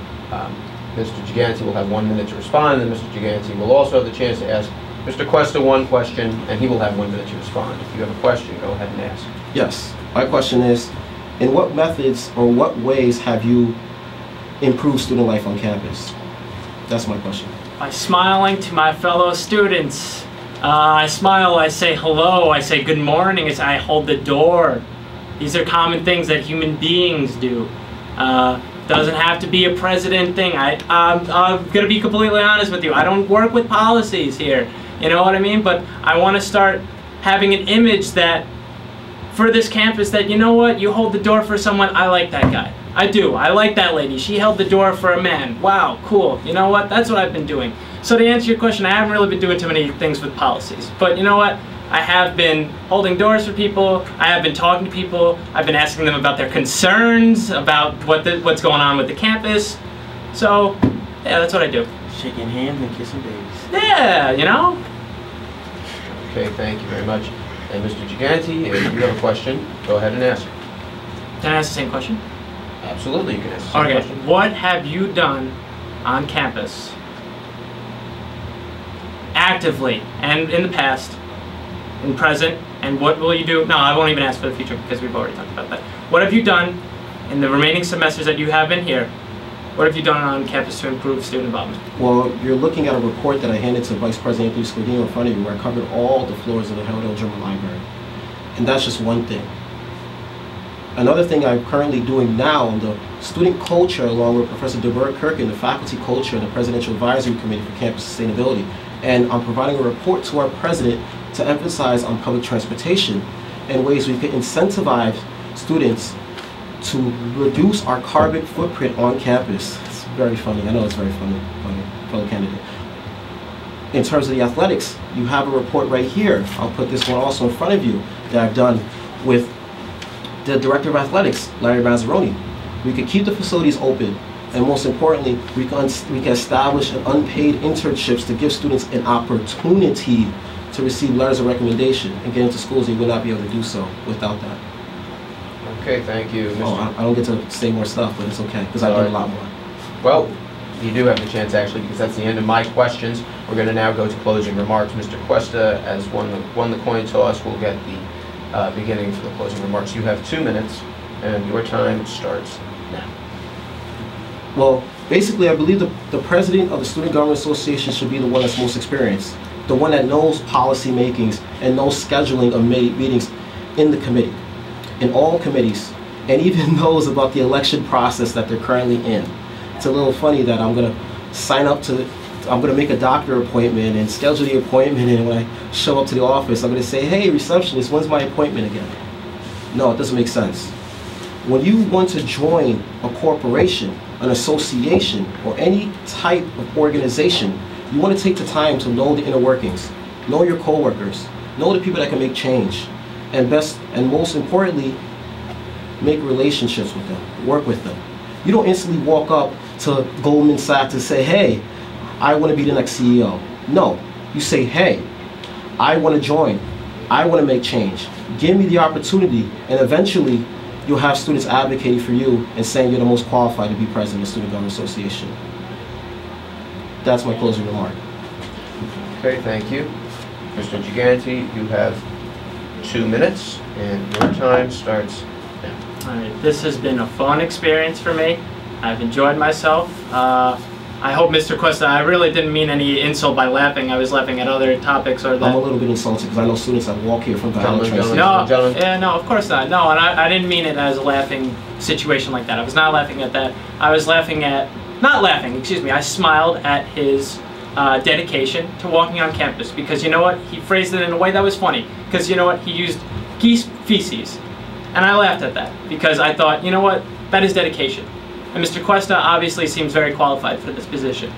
Mr. Gigante will have 1 minute to respond, and Mr. Gigante will also have the chance to ask Mr. Cuesta one question, and he will have 1 minute to respond. If you have a question, go ahead and ask. Yes. My question is, in what methods or what ways have you improved student life on campus? That's my question. By smiling to my fellow students. I smile, I say hello, I say good morning, I hold the door. These are common things that human beings do. Doesn't have to be a president thing. I'm gonna be completely honest with you. I don't work with policies here. You know what I mean? But I want to start having an image that, for this campus, that you know what? You hold the door for someone. I like that guy. I do. I like that lady. She held the door for a man. Wow, cool. You know what? That's what I've been doing. So to answer your question, I haven't really been doing too many things with policies. But you know what? I have been holding doors for people. I have been talking to people. I've been asking them about their concerns, about what's going on with the campus. So, yeah, that's what I do. Shaking hands and kissing babies. Yeah, you know? Okay, thank you very much. And Mr. Gigante, if you have a question, go ahead and ask. Can I ask the same question? Absolutely, you can ask the same question. Okay, what have you done on campus actively and in the past, in present, and what will you do? No, I won't even ask for the future because we've already talked about that. What have you done in the remaining semesters that you have been here? What have you done on campus to improve student involvement? Well, you're looking at a report that I handed to Vice President Anthony Scodino in front of you, where I covered all the floors of the Harold L. German Library. And that's just one thing. Another thing I'm currently doing now, the student culture, along with Professor DeBerg Kirkin, the faculty culture and the Presidential Advisory Committee for Campus Sustainability. And I'm providing a report to our president to emphasize on public transportation and ways we can incentivize students to reduce our carbon footprint on campus. It's very funny. I know it's very funny, fellow candidate. In terms of the athletics, you have a report right here. I'll put this one also in front of you that I've done with the Director of Athletics, Larry Mazzaroni. We could keep the facilities open, and most importantly, we can establish an unpaid internships to give students an opportunity to receive letters of recommendation and get into schools you would not be able to do so without that. Okay, thank you, Mr. Oh, I don't get to say more stuff, but it's okay, because I do a lot more. Well, you do have the chance, actually, because that's the end of my questions. We're going to now go to closing remarks. Mr. Cuesta, as won the coin toss, will get the beginning for the closing remarks. You have 2 minutes, and your time starts now. Well, basically, I believe the president of the Student Government Association should be the one that's most experienced, the one that knows policy makings and knows scheduling of meetings in the committee, in all committees, and even knows about the election process that they're currently in. It's a little funny that I'm going to sign up to, I'm going to make a doctor appointment and schedule the appointment, and when I show up to the office, I'm going to say, hey, receptionist, when's my appointment again? No, it doesn't make sense. When you want to join a corporation, an association, or any type of organization, you want to take the time to know the inner workings, know your coworkers, know the people that can make change, and best and most importantly, make relationships with them, work with them. You don't instantly walk up to Goldman Sachs and say, hey, I want to be the next CEO. No, you say, hey, I want to join, I want to make change. Give me the opportunity, and eventually you'll have students advocating for you and saying you're the most qualified to be president of the Student Government Association. That's my closing remark. Okay, thank you. Mr. Gigante, you have 2 minutes, and your time starts now. All right, this has been a fun experience for me. I've enjoyed myself. I hope, Mr. Cuesta, I really didn't mean any insult by laughing. I was laughing at other topics or that. I'm a little bit insulted because I know students that walk here from Gentlemen. No, of course not. No, and I didn't mean it as a laughing situation like that. I was not laughing at that. I was laughing at, not laughing, excuse me, I smiled at his dedication to walking on campus, because you know what? He phrased it in a way that was funny, because you know what? He used geese feces. And I laughed at that because I thought, you know what? That is dedication. And Mr. Cuesta obviously seems very qualified for this position.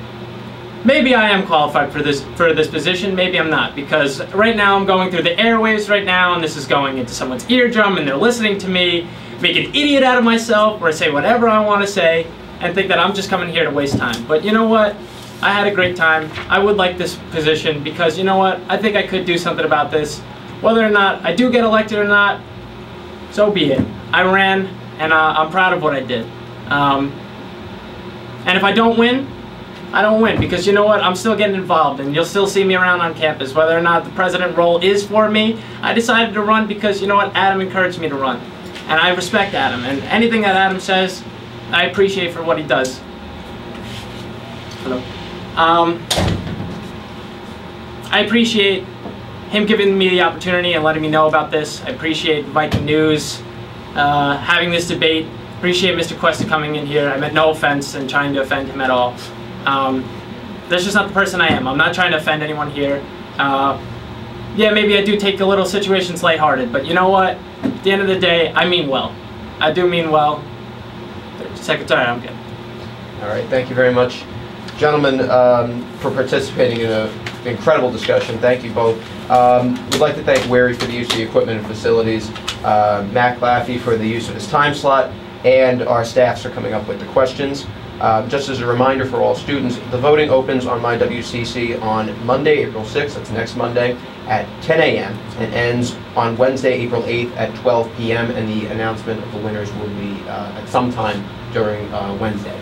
Maybe I am qualified for this position, maybe I'm not, because right now I'm going through the airwaves right now, and this is going into someone's eardrum, and they're listening to me make an idiot out of myself, or say whatever I want to say, and think that I'm just coming here to waste time. But you know what? I had a great time. I would like this position because, you know what? I think I could do something about this. Whether or not I do get elected or not, so be it. I ran, and I'm proud of what I did. And if I don't win, I don't win, because you know what? I'm still getting involved, and you'll still see me around on campus. Whether or not the president role is for me, I decided to run because, you know what? Adam encouraged me to run. And I respect Adam, and anything that Adam says, I appreciate for what he does. Hello. I appreciate him giving me the opportunity and letting me know about this. I appreciate Viking News having this debate. Appreciate Mr. Cuesta coming in here. I meant no offense and trying to offend him at all. That's just not the person I am. I'm not trying to offend anyone here. Yeah, maybe I do take the little situations lighthearted, but you know what? At the end of the day, I mean well. I do mean well. Secretary, I'm good. All right, thank you very much, gentlemen, for participating in an incredible discussion. Thank you both. We'd like to thank WARY for the use of the equipment and facilities, Matt Claffey for the use of his time slot, and our staffs are coming up with the questions. Just as a reminder for all students, the voting opens on my WCC on Monday, April 6th, that's next Monday, at 10 a.m. and ends on Wednesday, April 8th at 12 p.m. and the announcement of the winners will be at some time during Wednesday.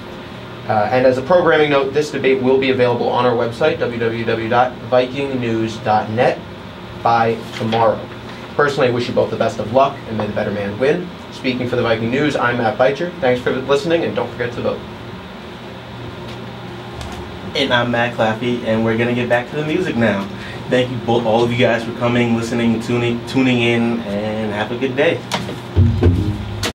And as a programming note, this debate will be available on our website, www.vikingnews.net, by tomorrow. Personally, I wish you both the best of luck, and may the better man win. Speaking for the Viking News, I'm Matt Beitscher. Thanks for listening, and don't forget to vote. And I'm Matt Claffey, and we're gonna get back to the music now. Thank you both, all of you guys, for coming, listening, tuning in, and have a good day.